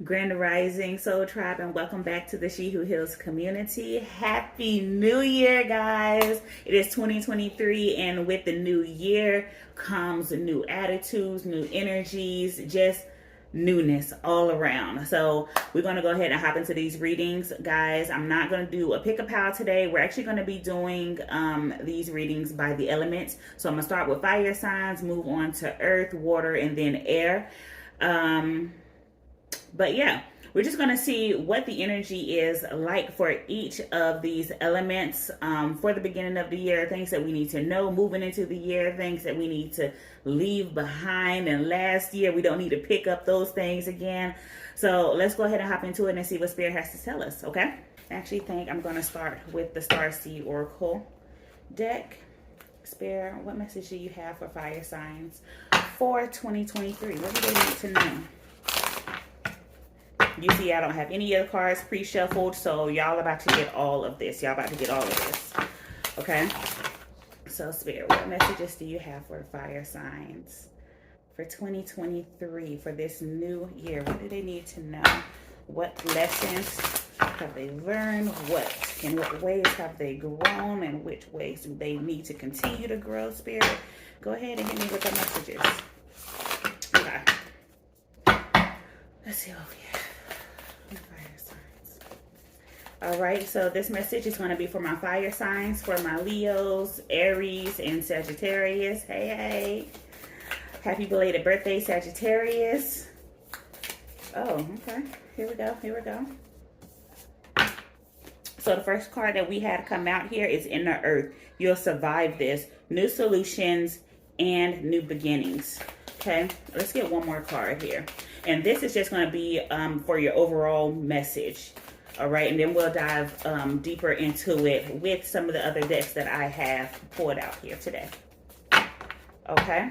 Grand Rising Soul Tribe, and welcome back to the She Who Heals community. Happy New Year, guys! It is 2023, and with the new year comes new attitudes, new energies, just newness all around. So we're going to go ahead and hop into these readings, guys. I'm not going to do a pick a pal today. We're actually going to be doing these readings by the elements. So I'm going to start with fire signs, move on to earth, water, and then air. But yeah, we're just going to see what the energy is like for each of these elements for the beginning of the year, things that we need to know moving into the year, things that we need to leave behind. And last year, we don't need to pick up those things again. So let's go ahead and hop into it and see what Spirit has to tell us, okay? I actually think I'm going to start with the Starseed Oracle deck. Spirit, what message do you have for fire signs for 2023? What do they need to know? You see, I don't have any other cards pre-shuffled, so y'all about to get all of this. Y'all about to get all of this. Okay? So, Spirit, what messages do you have for fire signs for 2023, for this new year? What do they need to know? What lessons have they learned? In what ways have they grown? And which ways do they need to continue to grow, Spirit? Go ahead and hit me with the messages. Okay. Let's see what we have. Fire signs. All right, so this message is going to be for my fire signs, for my Leos, Aries, and Sagittarius. Hey. Happy belated birthday, Sagittarius. Oh, okay. Here we go. So the first card that we had come out here is Inner Earth. You'll survive this. New solutions and new beginnings. Okay, let's get one more card here. And this is just going to be for your overall message. All right, and then we'll dive deeper into it with some of the other decks that I have pulled out here today. Okay.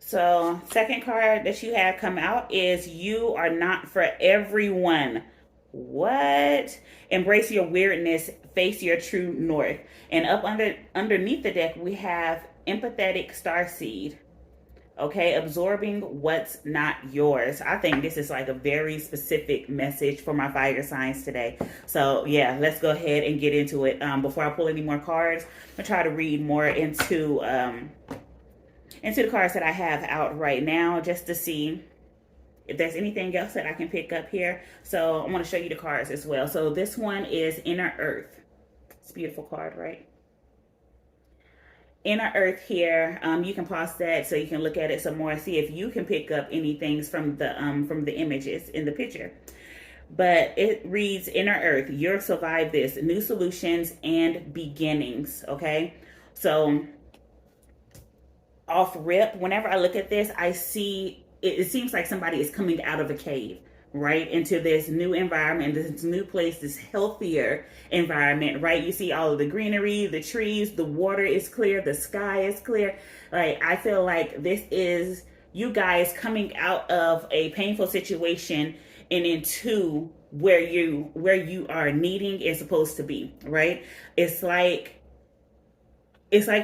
So second card that you have come out is You Are Not For Everyone. What? Embrace your weirdness, face your true north. And up underneath the deck, we have Empathetic Starseed. Okay, absorbing what's not yours. I think this is like a very specific message for my fire signs today. So yeah, let's go ahead and get into it. Before I pull any more cards, I'm gonna try to read more into the cards that I have out right now, just to see if there's anything else that I can pick up here. So I'm going to show you the cards as well. So this one is Inner Earth. It's a beautiful card, right? Inner Earth here. You can pause that so you can look at it some more, see if you can pick up any things from the images in the picture. But it reads, Inner Earth, you'll survive this. New solutions and beginnings. Okay, so off rip, whenever I look at this, I see it seems like somebody is coming out of a cave, right, into this new environment, this new place, this healthier environment, right? You see all of the greenery, the trees, the water is clear, the sky is clear. Like, I feel like this is you guys coming out of a painful situation and into where you are needing is supposed to be, right? It's like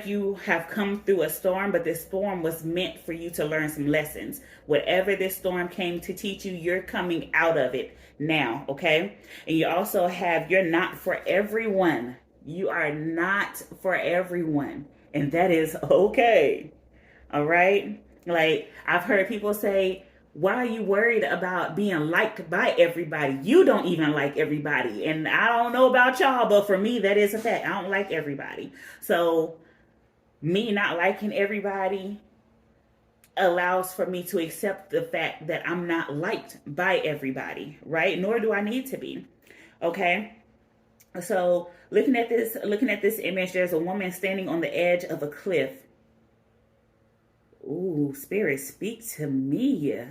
you have come through a storm, but this storm was meant for you to learn some lessons. Whatever this storm came to teach you, you're coming out of it now, okay? And you also have, you're not for everyone. You are not for everyone. And that is okay, all right? Like, I've heard people say, why are you worried about being liked by everybody? You don't even like everybody. And I don't know about y'all, but for me, that is a fact. I don't like everybody. So me not liking everybody allows for me to accept the fact that I'm not liked by everybody, right? Nor do I need to be. Okay. So looking at this image, there's a woman standing on the edge of a cliff. Ooh, Spirit, speak to me.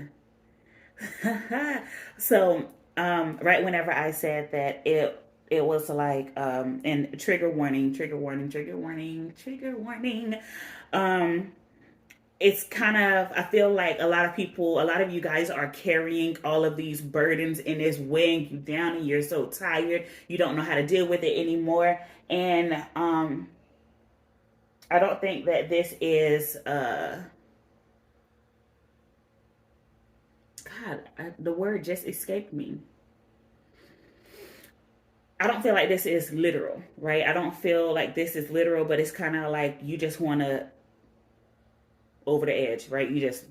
So, right whenever I said that, it was like, and trigger warning. It's kind of, I feel like a lot of you guys are carrying all of these burdens and it's weighing you down and you're so tired. You don't know how to deal with it anymore. And, I don't think that this is, God, the word just escaped me. I don't feel like this is literal, right? I don't feel like this is literal, but it's kind of like you just want to over the edge, right? You just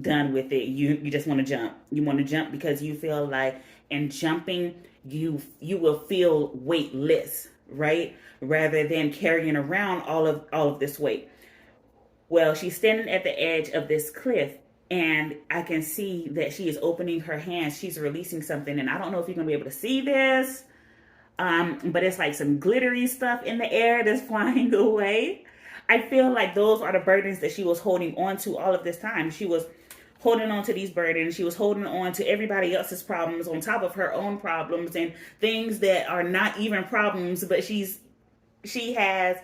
done with it. You just want to jump. You want to jump because you feel like in jumping you will feel weightless, right? Rather than carrying around all of this weight. Well, she's standing at the edge of this cliff, and I can see that she is opening her hands. She's releasing something, and I don't know if you're gonna be able to see this, but it's like some glittery stuff in the air that's flying away. I feel like those are the burdens that she was holding on to all of this time. She was holding on to these burdens. She was holding on to everybody else's problems on top of her own problems and things that are not even problems, but she has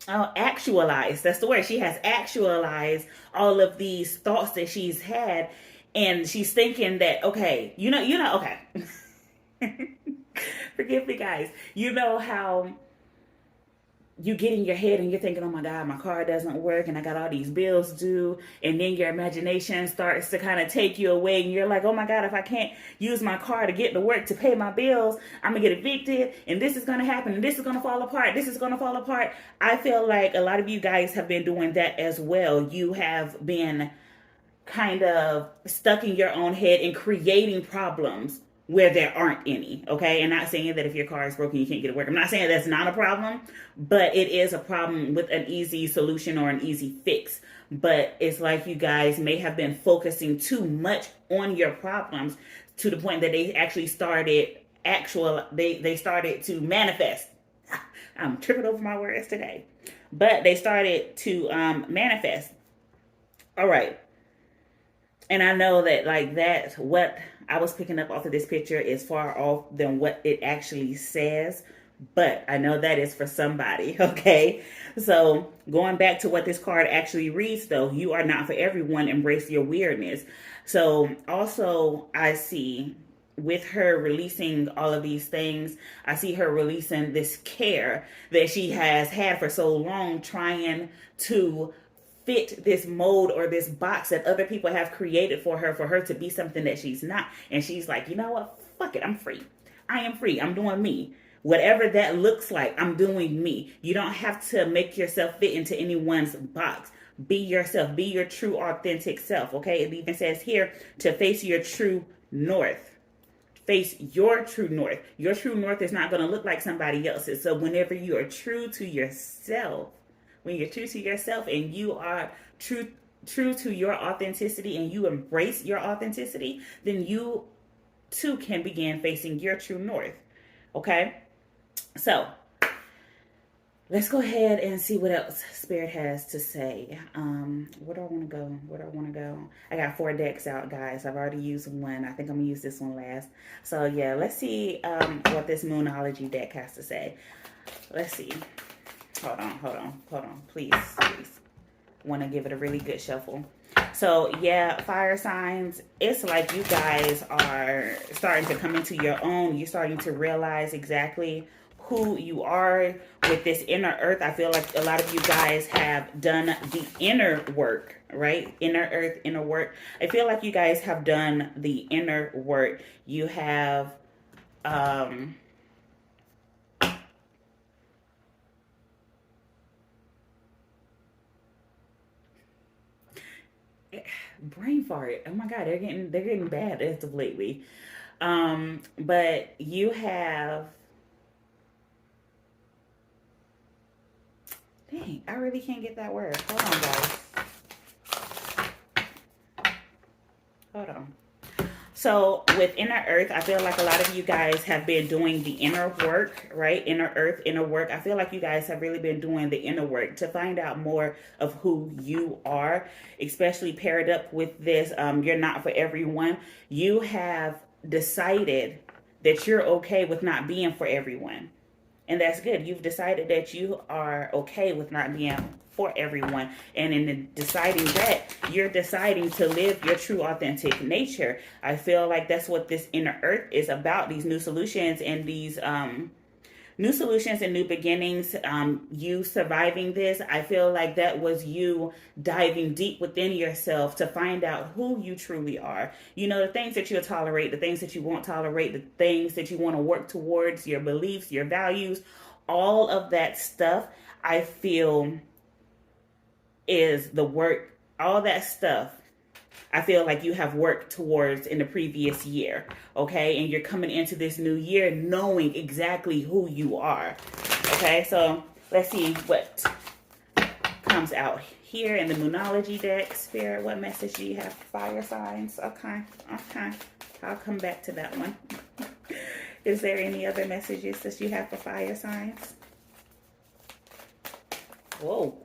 actualized. That's the word. She has actualized all of these thoughts that she's had, and she's thinking that okay, okay. Forgive me, guys. You know how you get in your head and you're thinking, oh my God, my car doesn't work and I got all these bills due. And then your imagination starts to kind of take you away. And you're like, oh my God, if I can't use my car to get to work to pay my bills, I'm going to get evicted. And this is going to happen. And this is going to fall apart. This is going to fall apart. I feel like a lot of you guys have been doing that as well. You have been kind of stuck in your own head and creating problems where there aren't any, okay? And not saying that if your car is broken, you can't get to work. I'm not saying that's not a problem, but it is a problem with an easy solution or an easy fix. But it's like you guys may have been focusing too much on your problems to the point that they actually started they started to manifest. I'm tripping over my words today. But they started to manifest. All right. And I know that like that, what I was picking up off of this picture is far off than what it actually says, but I know that is for somebody, okay? So going back to what this card actually reads though, you are not for everyone, embrace your weirdness. So also I see with her releasing all of these things, I see her releasing this care that she has had for so long, trying to fit this mold or this box that other people have created for her to be something that she's not. And she's like, you know what? Fuck it. I'm free. I am free. I'm doing me. Whatever that looks like, I'm doing me. You don't have to make yourself fit into anyone's box. Be yourself. Be your true, authentic self. Okay. It even says here to face your true north. Face your true north. Your true north is not going to look like somebody else's. So whenever you are true to yourself, when you're true to yourself and you are true to your authenticity and you embrace your authenticity, then you too can begin facing your true north. Okay? So let's go ahead and see what else Spirit has to say. Where do I want to go? I got 4 decks out, guys. I've already used one. I think I'm going to use this one last. So yeah, let's see what this Moonology deck has to say. Let's see. Hold on. Please. Want to give it a really good shuffle. So, yeah, fire signs, it's like you guys are starting to come into your own. You're starting to realize exactly who you are with this inner earth. I feel like a lot of you guys have done the inner work, right? Inner earth, inner work. I feel like you guys have done the inner work. You have, brain fart. Oh my God, they're getting bad as of lately. But you have, dang, I really can't get that word. Hold on, guys. Hold on. So with inner earth, I feel like a lot of you guys have been doing the inner work, right? Inner earth, inner work. I feel like you guys have really been doing the inner work to find out more of who you are, especially paired up with this. You're not for everyone. You have decided that you're okay with not being for everyone. And that's good. You've decided that you are okay with not being for everyone. And in deciding that, you're deciding to live your true authentic nature. I feel like that's what this inner earth is about. These new solutions and these New solutions and new beginnings, you surviving this, I feel like that was you diving deep within yourself to find out who you truly are. You know, the things that you'll tolerate, the things that you won't tolerate, the things that you want to work towards, your beliefs, your values, all of that stuff, I feel is the work, all that stuff I feel like you have worked towards in the previous year, okay? And you're coming into this new year knowing exactly who you are, okay? So let's see what comes out here in the Moonology deck. Spirit, what message do you have for fire signs? Okay. I'll come back to that one. Is there any other messages that you have for fire signs? Whoa.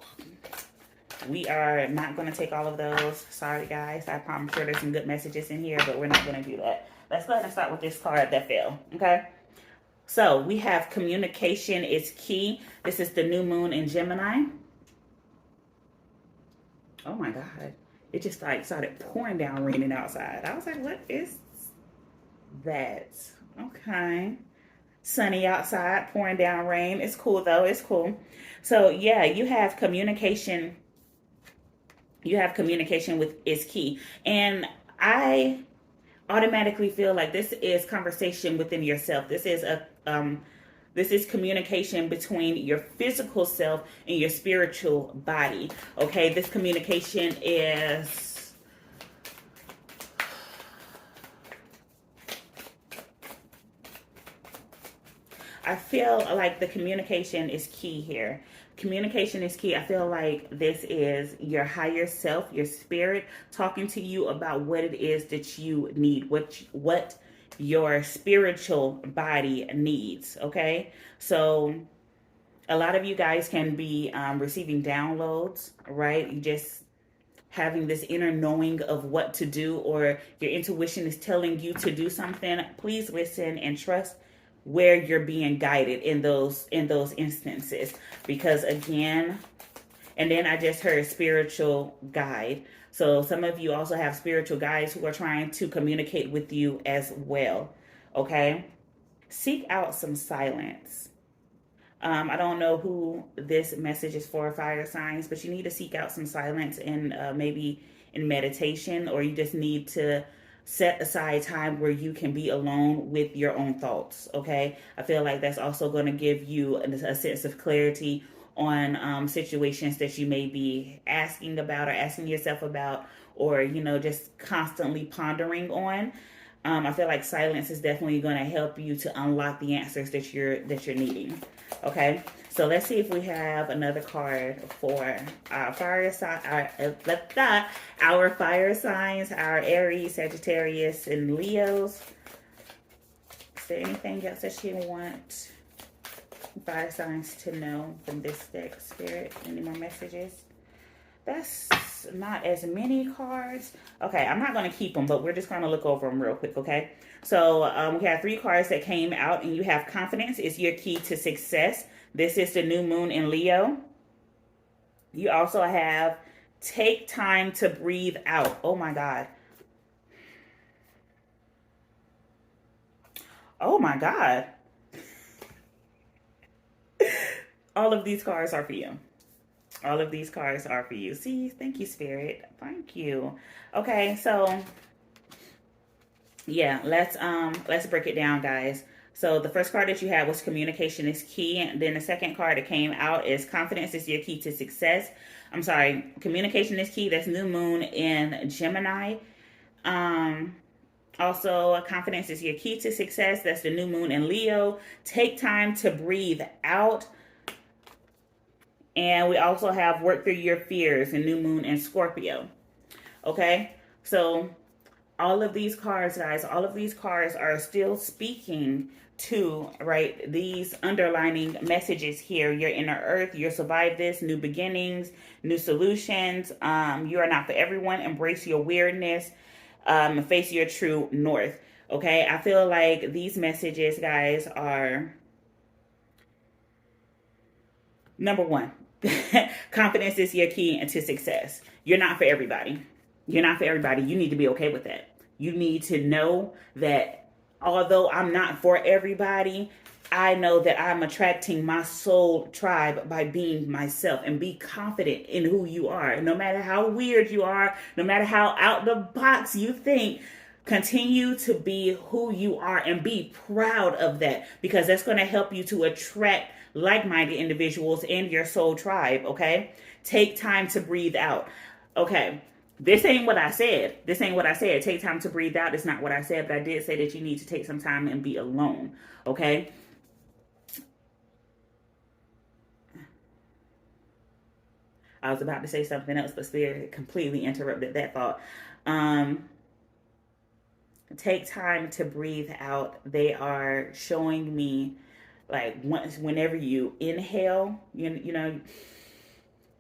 We are not going to take all of those. Sorry, guys. I'm sure there's some good messages in here, but we're not going to do that. Let's go ahead and start with this card that fell, okay? So we have communication is key. This is the new moon in Gemini. Oh, my God. It just like started pouring down, raining outside. I was like, what is that? Okay. Sunny outside, pouring down rain. It's cool, though. It's cool. So, yeah, you have communication. You have communication with is key. And I automatically feel like this is conversation within yourself. This is communication between your physical self and your spiritual body. Okay, this communication is I feel like the communication is key here. Communication is key. I feel like this is your higher self, your spirit, talking to you about what it is that you need, what your spiritual body needs, okay? So a lot of you guys can be receiving downloads, right? You just having this inner knowing of what to do, or your intuition is telling you to do something. Please listen and trust where you're being guided in those instances, because again, and then I just heard spiritual guide. So some of you also have spiritual guides who are trying to communicate with you as well. Okay, seek out some silence. I don't know who this message is for, fire signs, but you need to seek out some silence and maybe in meditation, or you just need to set aside time where you can be alone with your own thoughts, okay? I feel like that's also going to give you a sense of clarity on situations that you may be asking about or asking yourself about, or, you know, just constantly pondering on. I feel like silence is definitely going to help you to unlock the answers that you're needing, okay? So let's see if we have another card for our fire sign, our fire signs, our Aries, Sagittarius, and Leos. Is there anything else that you want fire signs to know from this deck, Spirit? Any more messages? That's not as many cards. Okay, I'm not going to keep them, but we're just going to look over them real quick, okay? So we have 3 cards that came out, and you have confidence is your key to success. This is the new moon in Leo. You also have take time to breathe out. Oh, my God. Oh, my God. All of these cards are for you. All of these cards are for you. See, thank you, Spirit. Thank you. Okay, so yeah, let's break it down, guys. So the first card that you had was communication is key. And then the second card that came out is confidence is your key to success. I'm sorry, communication is key. That's new moon in Gemini. Also, confidence is your key to success. That's the new moon in Leo. Take time to breathe out. And we also have work through your fears and new moon in Scorpio. Okay, so all of these cards, guys, all of these cards are still speaking to, right, these underlining messages here. Your inner earth, you'll survive this, new beginnings, new solutions. You are not for everyone. Embrace your weirdness, face your true north. Okay, I feel like these messages, guys, are number one. Confidence is your key to success. You're not for everybody. You're not for everybody. You need to be okay with that. You need to know that although I'm not for everybody, I know that I'm attracting my soul tribe by being myself, and be confident in who you are. No matter how weird you are, no matter how out the box you think, continue to be who you are and be proud of that, because that's going to help you to attract like-minded individuals in your soul tribe, okay? Take time to breathe out. Okay. This ain't what I said. This ain't what I said. Take time to breathe out. It's not what I said, but I did say that you need to take some time and be alone. Okay? I was about to say something else, but Spirit completely interrupted that thought. Take time to breathe out. They are showing me, like, whenever you inhale, you know,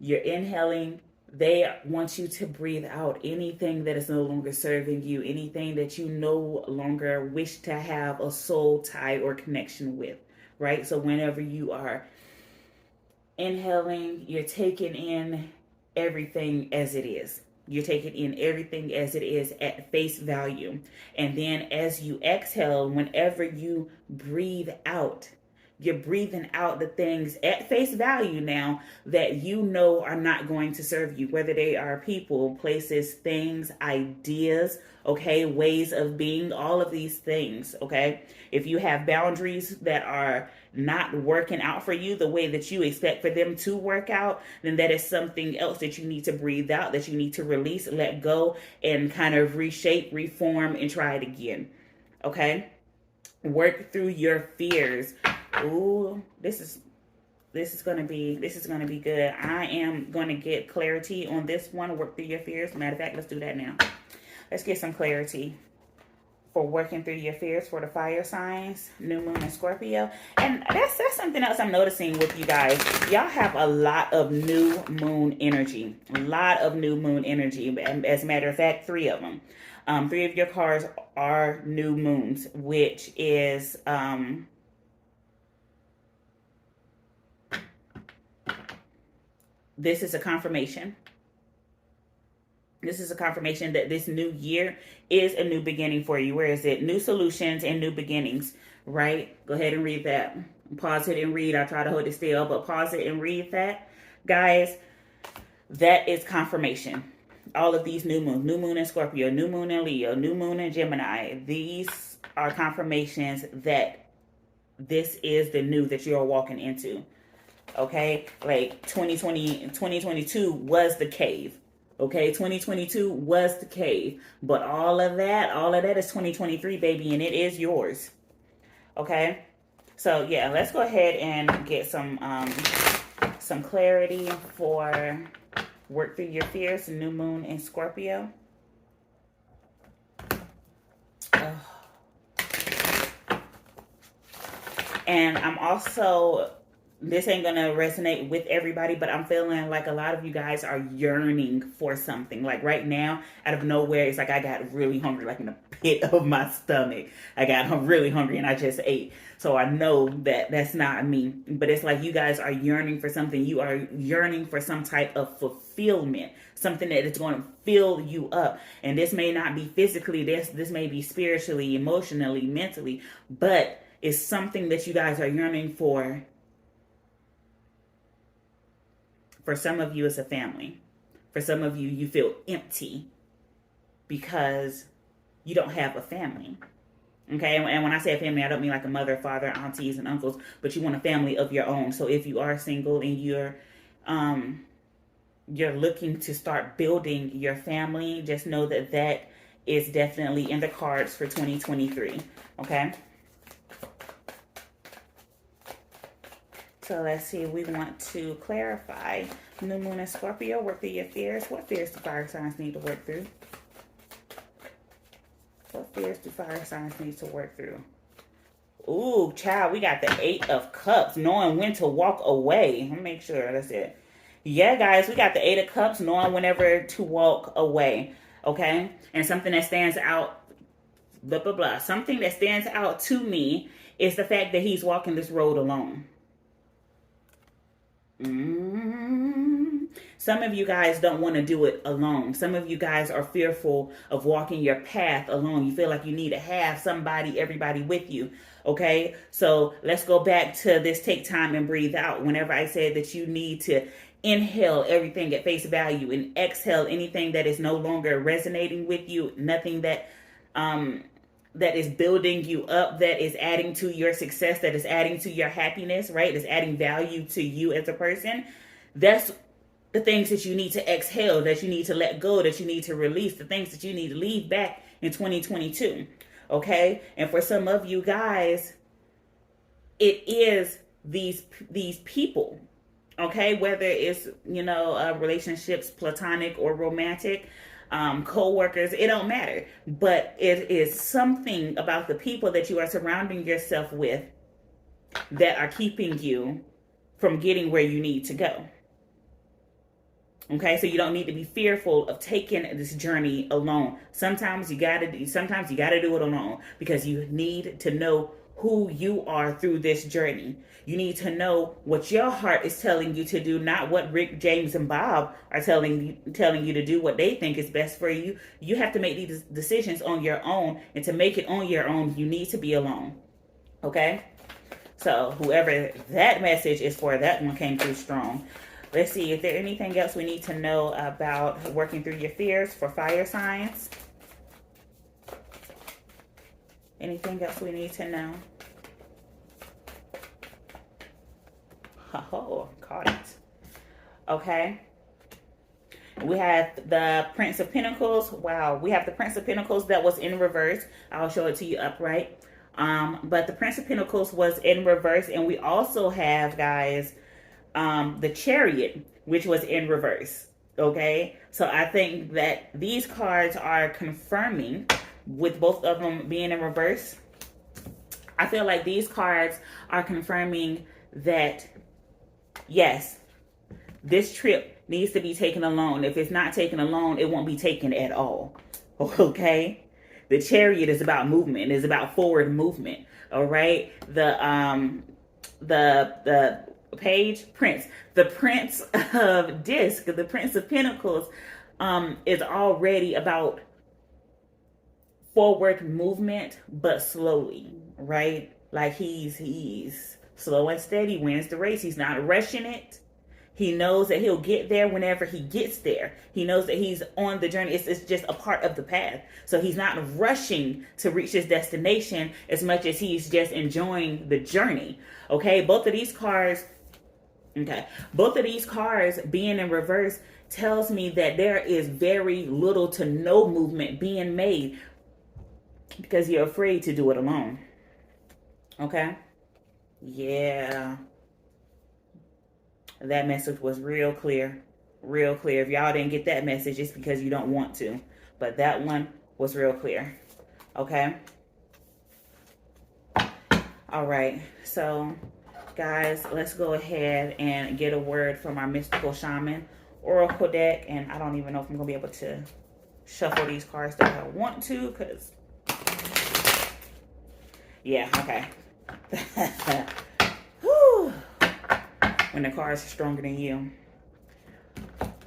you're inhaling. They want you to breathe out anything that is no longer serving you, anything that you no longer wish to have a soul tie or connection with, right? So whenever you are inhaling, you're taking in everything as it is. You're taking in everything as it is at face value. And then as you exhale, whenever you breathe out, you're breathing out the things at face value now that you know are not going to serve you, whether they are people, places, things, ideas, okay, ways of being, all of these things, okay? If you have boundaries that are not working out for you the way that you expect for them to work out, then that is something else that you need to breathe out, that you need to release, let go, and kind of reshape, reform, and try it again, okay? Work through your fears. Ooh, this is gonna be good. I am gonna get clarity on this one. Work through your fears. Matter of fact, let's do that now. Let's get some clarity for working through your fears for the fire signs, new moon and Scorpio. And that's something else I'm noticing with you guys. Y'all have a lot of new moon energy. A lot of new moon energy. As a matter of fact, 3 of them. 3 of your cards are new moons, which is this is a confirmation. This is a confirmation that this new year is a new beginning for you. Where is it? New solutions and new beginnings, right? Go ahead and read that. Pause it and read. I try to hold it still, but pause it and read that. Guys, that is confirmation. All of these new moon in Scorpio, new moon in Leo, new moon in Gemini. These are confirmations that this is the new that you're walking into. Okay? Like 2022 was the cave. Okay, 2022 was the cave, but all of that is 2023, baby, and it is yours. Okay, so yeah, let's go ahead and get some clarity for work through your fears, new moon in Scorpio. And I'm also, this ain't gonna resonate with everybody, but I'm feeling like a lot of you guys are yearning for something. Like right now, out of nowhere, it's like I got really hungry, like in the pit of my stomach. I got really hungry and I just ate. So I know that that's not me, but it's like you guys are yearning for something. You are yearning for some type of fulfillment, something that is going to fill you up. And this may not be physically, this may be spiritually, emotionally, mentally, but it's something that you guys are yearning for. For some of you, it's a family. For some of you, you feel empty because you don't have a family. Okay, and when I say a family, I don't mean like a mother, father, aunties, and uncles, but you want a family of your own. So if you are single and you're looking to start building your family, just know that that is definitely in the cards for 2023. Okay. So let's see, we want to clarify. New moon in Scorpio, work through your fears. What fears do fire signs need to work through? What fears do fire signs need to work through? Ooh, child, we got the 8 of Cups, knowing when to walk away. Let me make sure that's it. Yeah, guys, we got the 8 of Cups, knowing whenever to walk away. Okay? And something that stands out, blah, blah, blah. Something that stands out to me is the fact that he's walking this road alone. Some of you guys don't want to do it alone. Some of you guys are fearful of walking your path alone. You feel like you need to have somebody, everybody with you. Okay, so let's go back to this take time and breathe out. Whenever I said that you need to inhale everything at face value and exhale anything that is no longer resonating with you, nothing that that is building you up, that is adding to your success, that is adding to your happiness, right? That's adding value to you as a person. That's the things that you need to exhale, that you need to let go, that you need to release, the things that you need to leave back in 2022. Okay? And for some of you guys, it is these people. Okay? Whether it's, relationships, platonic or romantic, co-workers, it don't matter. But it is something about the people that you are surrounding yourself with that are keeping you from getting where you need to go. Okay, so you don't need to be fearful of taking this journey alone. Sometimes you gotta do it alone, because you need to know who you are through this journey. You need to know what your heart is telling you to do, not what Rick, James, and Bob are telling you to do, what they think is best for you. You have to make these decisions on your own, and to make it on your own, you need to be alone. Okay? So whoever that message is for, that one came through strong. Let's see, is there anything else we need to know about working through your fears for fire signs? Anything else we need to know? Oh, caught it. Okay. We have the Prince of Pentacles. Wow, we have the Prince of Pentacles that was in reverse. I'll show it to you upright. But the Prince of Pentacles was in reverse. And we also have, guys, the Chariot, which was in reverse. Okay, so I think that these cards are confirming, with both of them being in reverse, I feel like these cards are confirming that, yes, this trip needs to be taken alone. If it's not taken alone, it won't be taken at all. Okay, the Chariot is about movement. It's about forward movement. All right, the page, Prince, the Prince of Disc, the Prince of Pentacles, is already about forward movement, but slowly, right? Like he's slow and steady, wins the race. He's not rushing it. He knows that he'll get there whenever he gets there. He knows that he's on the journey. It's just a part of the path. So he's not rushing to reach his destination as much as he's just enjoying the journey. Okay, both of these cards being in reverse tells me that there is very little to no movement being made, because you're afraid to do it alone. Okay? Yeah. That message was real clear. Real clear. If y'all didn't get that message, it's because you don't want to. But that one was real clear. Okay? All right. So, guys, let's go ahead and get a word from our mystical shaman oracle deck. And I don't even know if I'm going to be able to shuffle these cards that I want to, because yeah, okay. Whew. When the cards are stronger than you.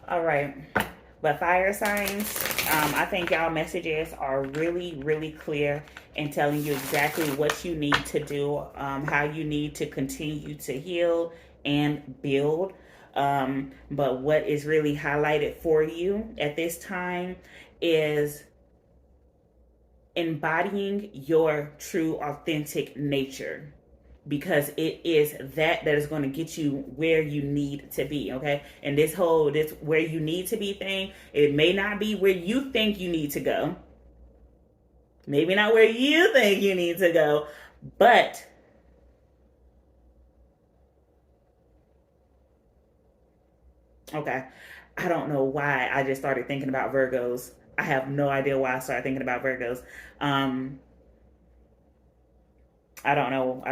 All right. But fire signs, I think y'all messages are really, really clear in telling you exactly what you need to do, how you need to continue to heal and build. But what is really highlighted for you at this time is embodying your true, authentic nature, because it is that is going to get you where you need to be. Okay, and this where you need to be thing, it may not be where you think you need to go, maybe not where you think you need to go, but okay, I don't know why I just started thinking about Virgos. I have no idea why I started thinking about Virgos. I don't know.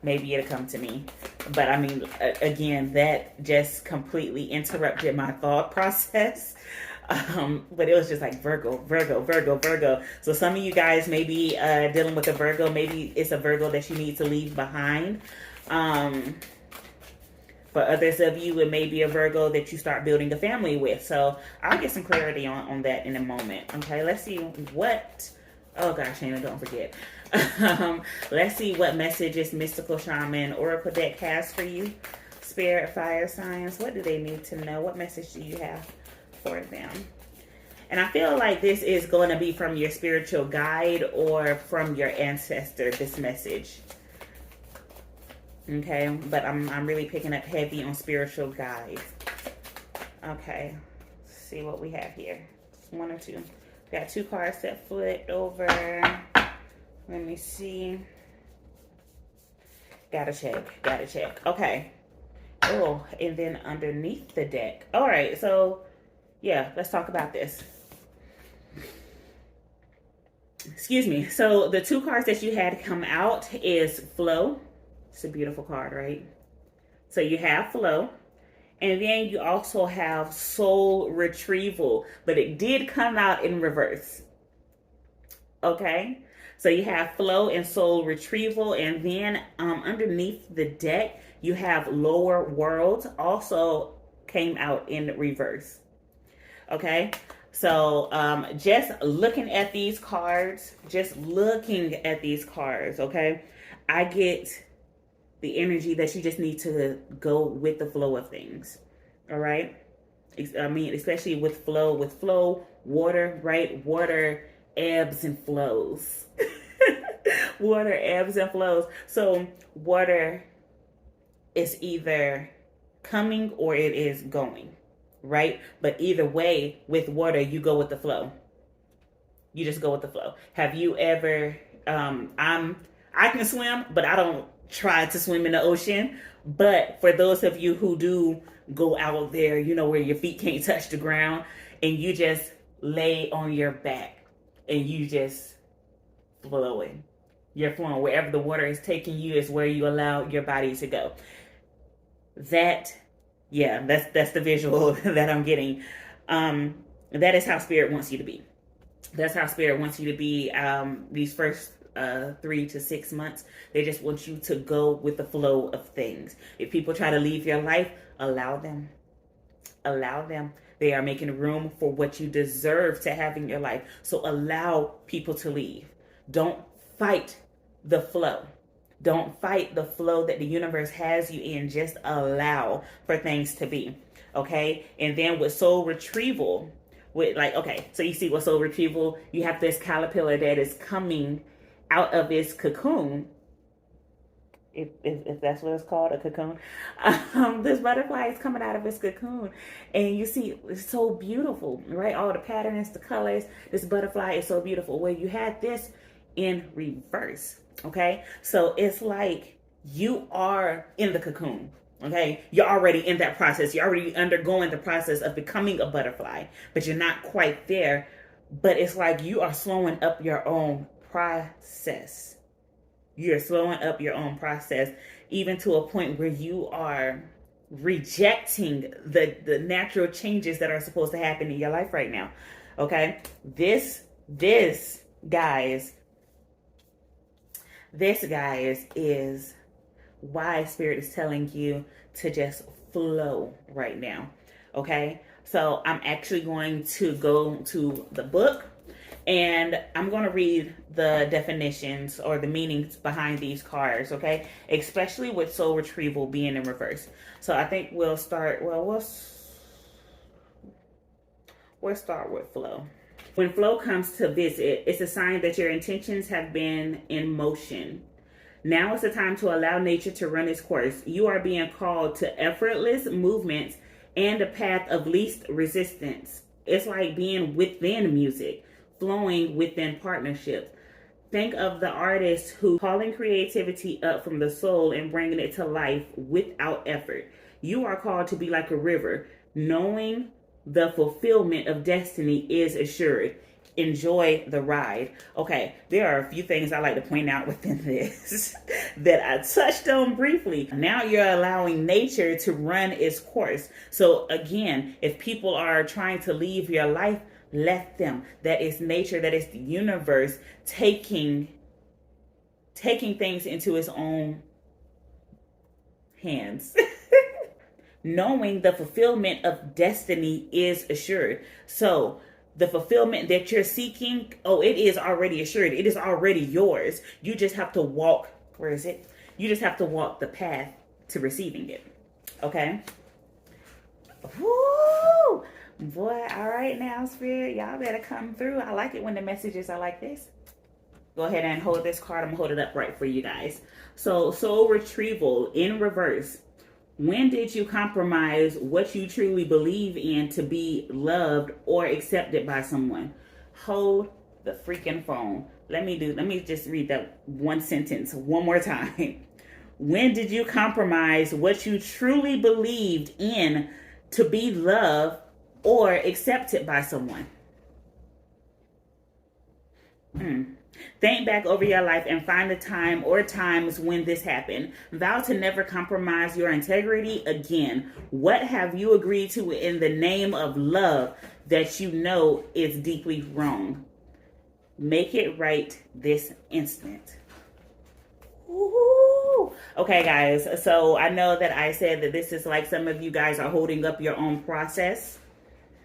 Maybe it'll come to me. But I mean, again, that just completely interrupted my thought process. But it was just like Virgo. So some of you guys may be dealing with a Virgo. Maybe it's a Virgo that you need to leave behind. For others of you, it may be a Virgo that you start building a family with. So I'll get some clarity on that in a moment. Okay, let's see what, oh gosh, Shana, don't forget. Let's see what messages Mystical Shaman Oracle deck has for you. Spirit, fire signs, what do they need to know? What message do you have for them? And I feel like this is going to be from your spiritual guide or from your ancestor, this message. Okay, but I'm really picking up heavy on spiritual guide. Okay, let's see what we have here. One or two. We got two cards that flipped over. Let me see. Gotta check. Okay. Oh, and then underneath the deck. All right, so yeah, let's talk about this. Excuse me. So the two cards that you had come out is flow. It's a beautiful card, right? So you have flow. And then you also have soul retrieval. But it did come out in reverse. Okay? So you have flow and soul retrieval. And then underneath the deck, you have lower worlds. Also came out in reverse. Okay? So just looking at these cards, okay? I get the energy that you just need to go with the flow of things. All right? I mean, especially with flow, water, right? Water ebbs and flows. Water ebbs and flows. So water is either coming or it is going, right? But either way, with water, you go with the flow. You just go with the flow. Have you ever, I can swim, but I don't try to swim in the ocean. But for those of you who do go out there, you know, where your feet can't touch the ground and you just lay on your back and you just flowing. You're flowing. Wherever the water is taking you is where you allow your body to go. That's the visual that I'm getting. That is how spirit wants you to be. That's how spirit wants you to be these first 3 to 6 months. They just want you to go with the flow of things. If people try to leave your life, allow them. They are making room for what you deserve to have in your life. So allow people to leave. Don't fight the flow. Don't fight the flow that the universe has you in. Just allow for things to be. Okay? And then with soul retrieval, so you see with soul retrieval, you have this caterpillar that is coming out of its cocoon. If that's what it's called, a cocoon. This butterfly is coming out of its cocoon. And you see, it's so beautiful, right? All the patterns, the colors. This butterfly is so beautiful. Well, you had this in reverse, okay? So it's like you are in the cocoon, okay? You're already in that process. You're already undergoing the process of becoming a butterfly, but you're not quite there. But it's like you are slowing up your own process. You're slowing up your own process, even to a point where you are rejecting the natural changes that are supposed to happen in your life right now. Okay? This guys, is why spirit is telling you to just flow right now. Okay? So I'm actually going to go to the book and I'm going to read the definitions or the meanings behind these cards, okay? Especially with soul retrieval being in reverse. So I think we'll start, we'll start with flow. When flow comes to visit, it's a sign that your intentions have been in motion. Now is the time to allow nature to run its course. You are being called to effortless movements and a path of least resistance. It's like being within music, flowing within partnerships. Think of the artist who calling creativity up from the soul and bringing it to life without effort. You are called to be like a river, knowing the fulfillment of destiny is assured. Enjoy the ride. Okay, there are a few things I like to point out within this that I touched on briefly. Now you're allowing nature to run its course. So again, if people are trying to leave your life, let them. That is nature, that is the universe taking things into its own hands. knowing the fulfillment of destiny is assured. So the fulfillment that you're seeking, oh, it is already assured. It is already yours. You just have to walk, where is it? You just have to walk the path to receiving it. Okay? Woo! Boy, all right now, Spirit. Y'all better come through. I like it when the messages are like this. Go ahead and hold this card. I'm going to hold it up right for you guys. So, soul retrieval in reverse. When did you compromise what you truly believe in to be loved or accepted by someone? Hold the freaking phone. Let me just read that one sentence one more time. When did you compromise what you truly believed in to be loved or accepted by someone? Think back over your life and find the time or times when this happened. Vow to never compromise your integrity again. What have you agreed to in the name of love that you know is deeply wrong? Make it right this instant. Woo-hoo. Okay, guys. So I know that I said that this is like some of you guys are holding up your own process,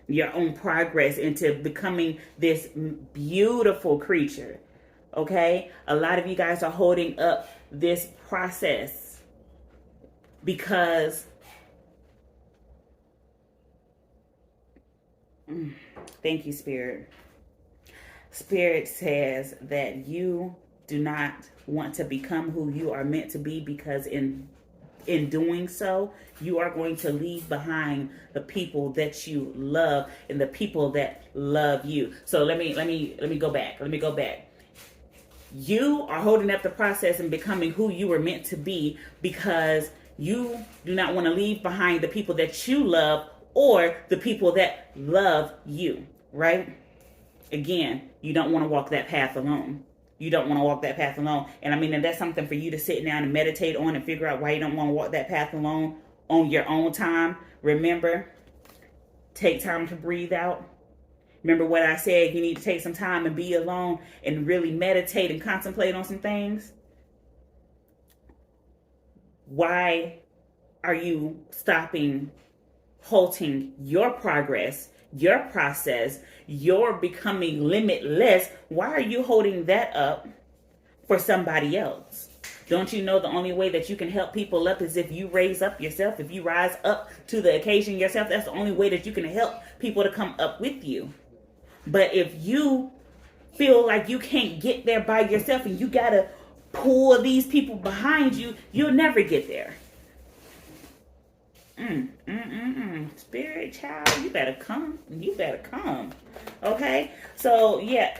your own progress into becoming this beautiful creature. Okay? A lot of you guys are holding up this process because thank you, Spirit. Spirit says that you do not want to become who you are meant to be, because in doing so, you are going to leave behind the people that you love and the people that love you. So let me go back. Let me go back. You are holding up the process and becoming who you were meant to be because you do not want to leave behind the people that you love or the people that love you, right? Again, you don't want to walk that path alone. You don't want to walk that path alone. And I mean, and that's something for you to sit down and meditate on and figure out why you don't want to walk that path alone on your own time. Remember, take time to breathe out. Remember what I said, you need to take some time and be alone and really meditate and contemplate on some things. Why are you stopping, halting your progress, your process, your becoming limitless? Why are you holding that up for somebody else? Don't you know the only way that you can help people up is if you raise up yourself, if you rise up to the occasion yourself? That's the only way that you can help people to come up with you. But if you feel like you can't get there by yourself and you got to pull these people behind you, you'll never get there. Spirit child, you better come. You better come. Okay? So, yeah.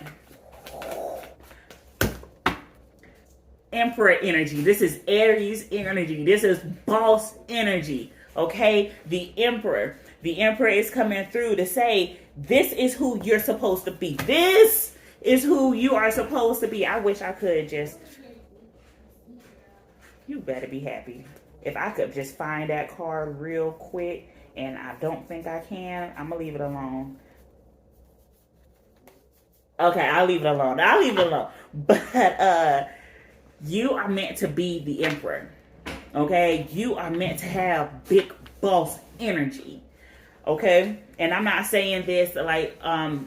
Emperor energy. This is Aries energy. This is boss energy. Okay? The Emperor. The Emperor is coming through to say, this is who you're supposed to be. This is who you are supposed to be. I wish I could just... You better be happy. If I could just find that card real quick, and I don't think I can, I'm going to leave it alone. Okay, I'll leave it alone. I'll leave it alone. But you are meant to be the Emperor. Okay? You are meant to have big boss energy. Okay? And I'm not saying this like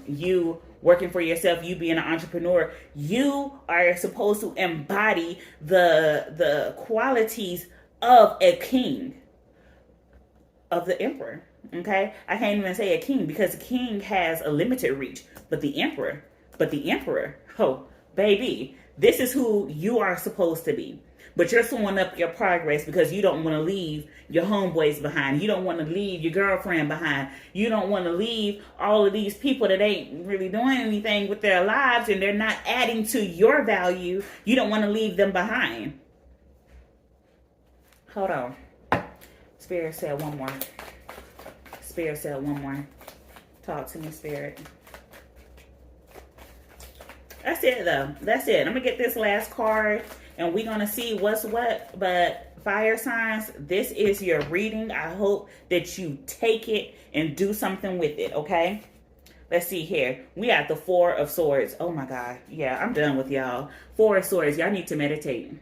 you working for yourself, you being an entrepreneur. You are supposed to embody the qualities of a king, of the emperor. Okay? I can't even say a king because a king has a limited reach. But the emperor, oh, baby, this is who you are supposed to be. But you're slowing up your progress because you don't want to leave your homeboys behind. You don't want to leave your girlfriend behind. You don't want to leave all of these people that ain't really doing anything with their lives and they're not adding to your value. You don't want to leave them behind. Hold on. Spirit said one more. Spirit said one more. Talk to me, Spirit. That's it, though. That's it. I'm going to get this last card. And we're going to see what's what. But fire signs, this is your reading. I hope that you take it and do something with it, okay? Let's see here. We got the Four of Swords. Oh, my God. Yeah, I'm done with y'all. Four of Swords. Y'all need to meditate.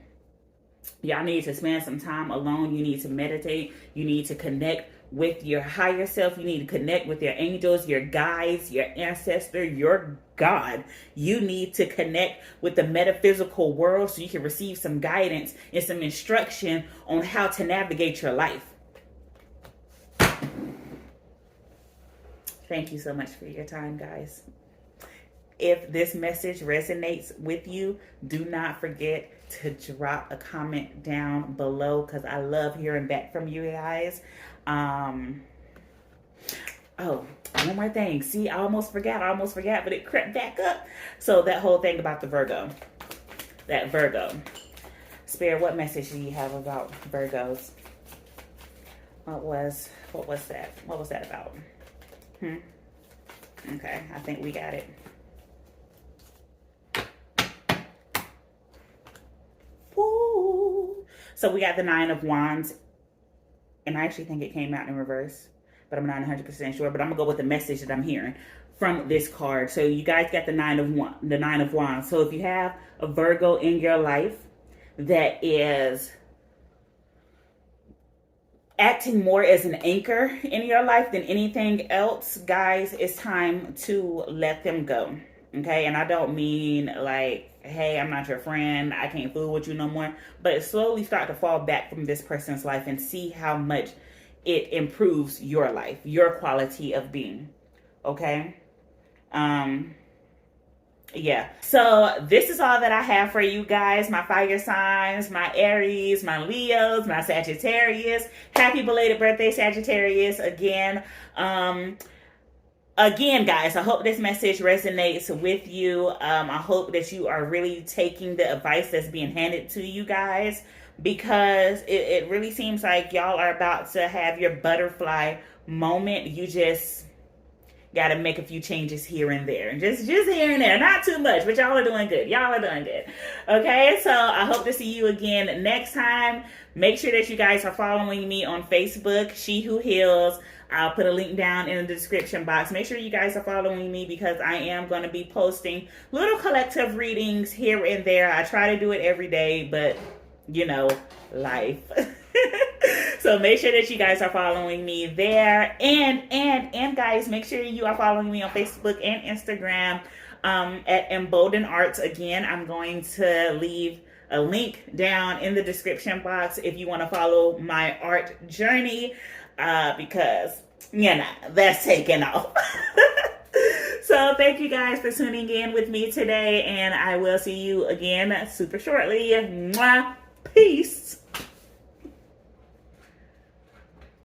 Y'all need to spend some time alone. You need to meditate. You need to connect with your higher self. You need to connect with your angels, your guides, your ancestor, your God. You need to connect with the metaphysical world so you can receive some guidance and some instruction on how to navigate your life. Thank you so much for your time, guys. If this message resonates with you, do not forget to drop a comment down below, because I love hearing back from you guys. Oh, one more thing. See, I almost forgot, but it crept back up. So that whole thing about the Virgo. That Virgo. Spirit, what message do you have about Virgos? What was that? What was that about? Okay, I think we got it. Woo. So we got the 9 of Wands, and I actually think it came out in reverse, but I'm not 100% sure. But I'm gonna go with the message that I'm hearing from this card. So you guys got the 9 of Wands. So if you have a Virgo in your life that is acting more as an anchor in your life than anything else, guys, it's time to let them go. Okay, and I don't mean like, hey, I'm not your friend, I can't fool with you no more, but slowly start to fall back from this person's life and see how much it improves your life, your quality of being. Okay. Yeah, so this is all that I have for you guys, my fire signs, my Aries, my Leos, my Sagittarius. Happy belated birthday, Sagittarius, again. Again, guys, I hope this message resonates with you. I hope that you are really taking the advice that's being handed to you guys, because it really seems like y'all are about to have your butterfly moment. You just got to make a few changes here and there. Just here and there. Not too much, but y'all are doing good. Y'all are doing good. Okay, so I hope to see you again next time. Make sure that you guys are following me on Facebook, She Who Heals. I'll put a link down in the description box. Make sure you guys are following me, because I am going to be posting little collective readings here and there. I try to do it every day, but you know, life. So make sure that you guys are following me there, and guys, make sure you are following me on Facebook and Instagram at Embolden Arts. Again, I'm going to leave a link down in the description box if you want to follow my art journey, because you know that's taking off. So thank you guys for tuning in with me today, and I will see you again super shortly. Mwah. Peace.